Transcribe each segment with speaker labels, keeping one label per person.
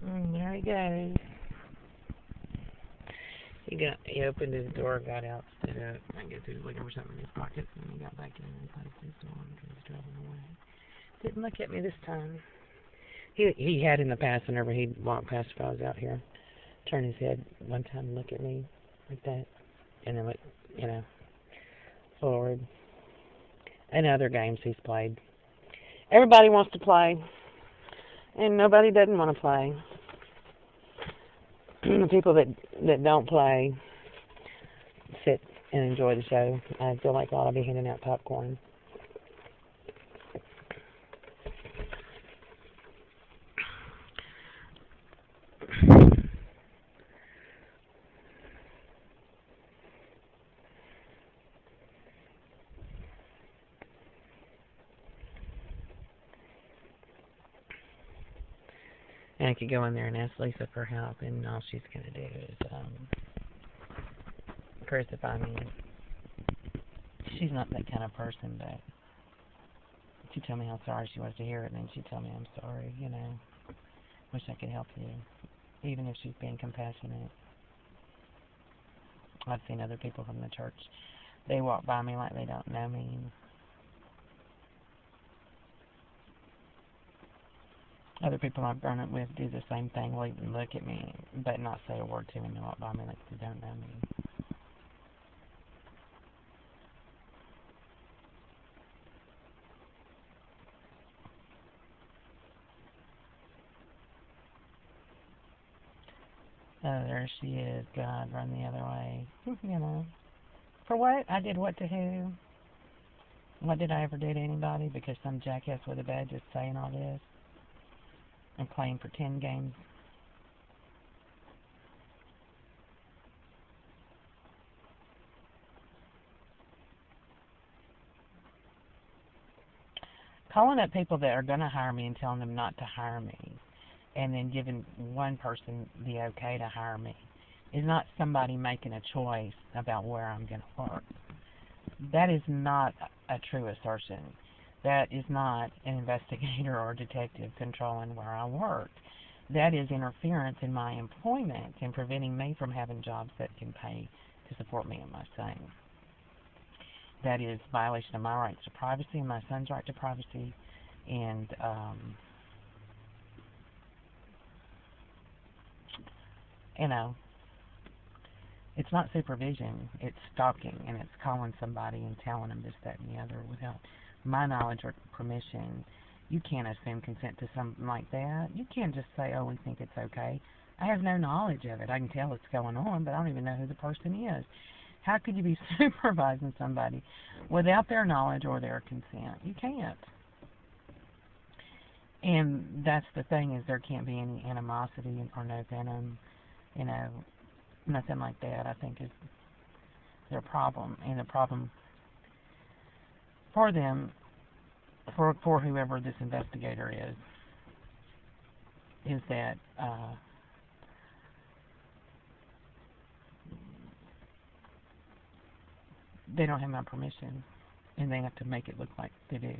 Speaker 1: There he goes. He opened his door, got out, stood up. I guess he was looking for something in his pockets, and he got back in and closed his door and was driving away. Didn't look at me this time. He had in the past whenever he'd walk past if I was out here. Turn his head one time and look at me like that, and then look, forward. And other games he's played. Everybody wants to play, and nobody doesn't want to play. The people that don't play sit and enjoy the show. I feel like I ought to be handing out popcorn. And I could go in there and ask Lisa for help, and all she's going to do is crucify me. She's not that kind of person, but she'd tell me how sorry she was to hear it, and then she'd tell me I'm sorry, Wish I could help you, even if she's being compassionate. I've seen other people from the church. They walk by me like they don't know me. Other people I've grown up with do the same thing, wait and look at me, but not say a word to me and walk by me like they don't know me. Oh, there she is. God, run the other way. For what? I did what to who? What did I ever do to anybody? Because some jackass with a badge is saying all this and playing pretend games. Calling up people that are going to hire me and telling them not to hire me, and then giving one person the okay to hire me, is not somebody making a choice about where I'm going to work. That is not a true assertion. That is not an investigator or detective controlling where I work. That is interference in my employment and preventing me from having jobs that can pay to support me and my son. That is violation of my rights to privacy and my son's right to privacy, and it's not supervision, it's stalking, and it's calling somebody and telling them this, that, and the other without my knowledge or permission. You can't assume consent to something like that. You can't just say, oh, we think it's okay. I have no knowledge of it. I can tell what's going on, but I don't even know who the person is. How could you be supervising somebody without their knowledge or their consent? You can't. And that's the thing, is there can't be any animosity or no venom, nothing like that, I think, is their problem. And the problem for them, for whoever this investigator is that they don't have my permission, and they have to make it look like they do.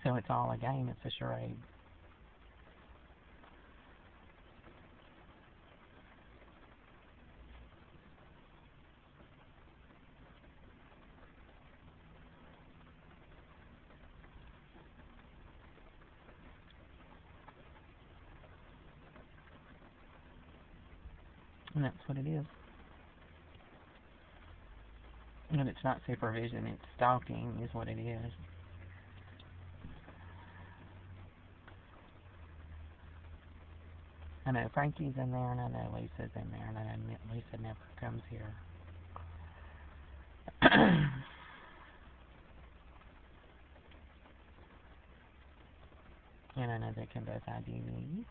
Speaker 1: So it's all a game, it's a charade. And that's what it is. And it's not supervision, it's stalking is what it is. I know Frankie's in there, and I know Lisa's in there, and I know Lisa never comes here. And I know they can both ID me.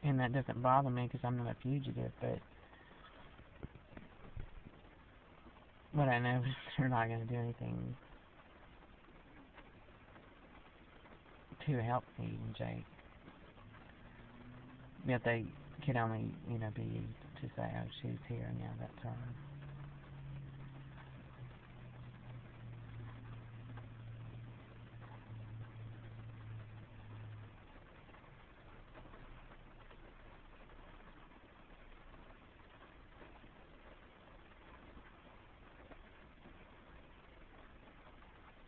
Speaker 1: And that doesn't bother me because I'm not a fugitive, but what I know is they're not going to do anything to help me and Jake. Yet they could only, be used to say, oh, she's here, now that's her.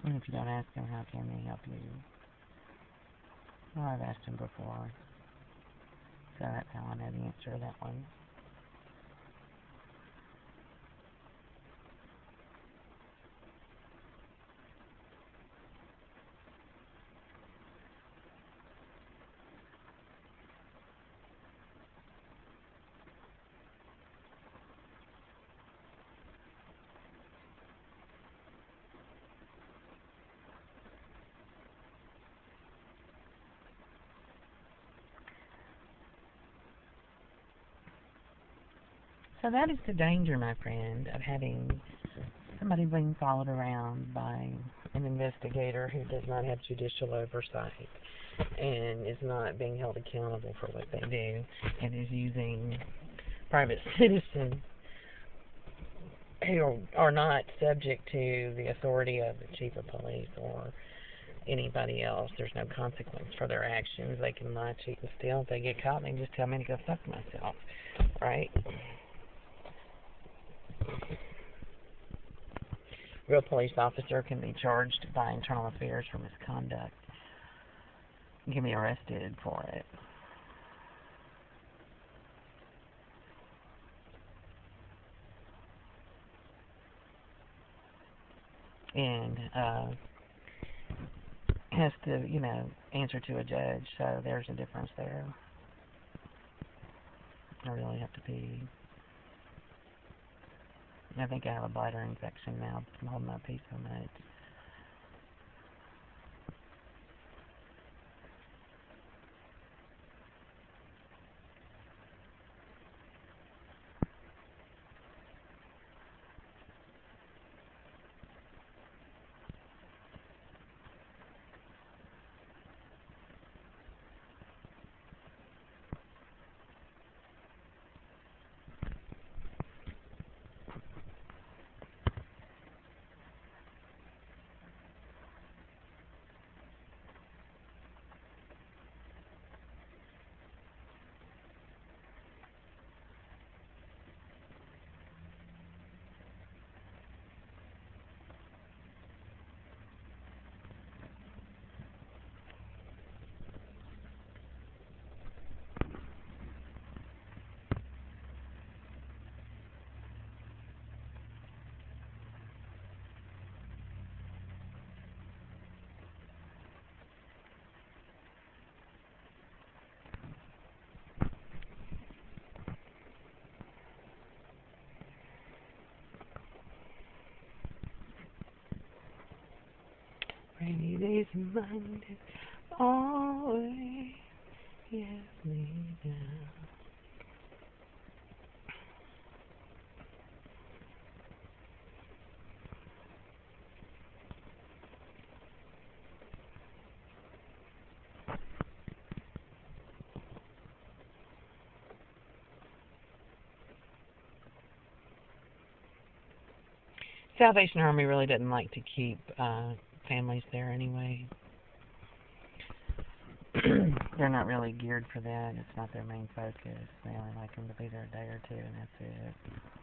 Speaker 1: And if you don't ask them, how can they help you? Well, I've asked them before, so that's how I know the answer to that one. So that is the danger, my friend, of having somebody being followed around by an investigator who does not have judicial oversight and is not being held accountable for what they do and is using private citizens who are not subject to the authority of the chief of police or anybody else. There's no consequence for their actions. They can lie, cheat, and steal. If they get caught, they can just tell me to go fuck myself, right? Real police officer can be charged by internal affairs for misconduct and can be arrested for it. And has to, answer to a judge, so there's a difference there. I really have to pee. I think I have a bladder infection now. I'm holding my pee so much. Rainy days and Mondays always get me down. Salvation Army really doesn't like to keep families there anyway. They're not really geared for that. It's not their main focus. They only like them to be there a day or two, and that's it.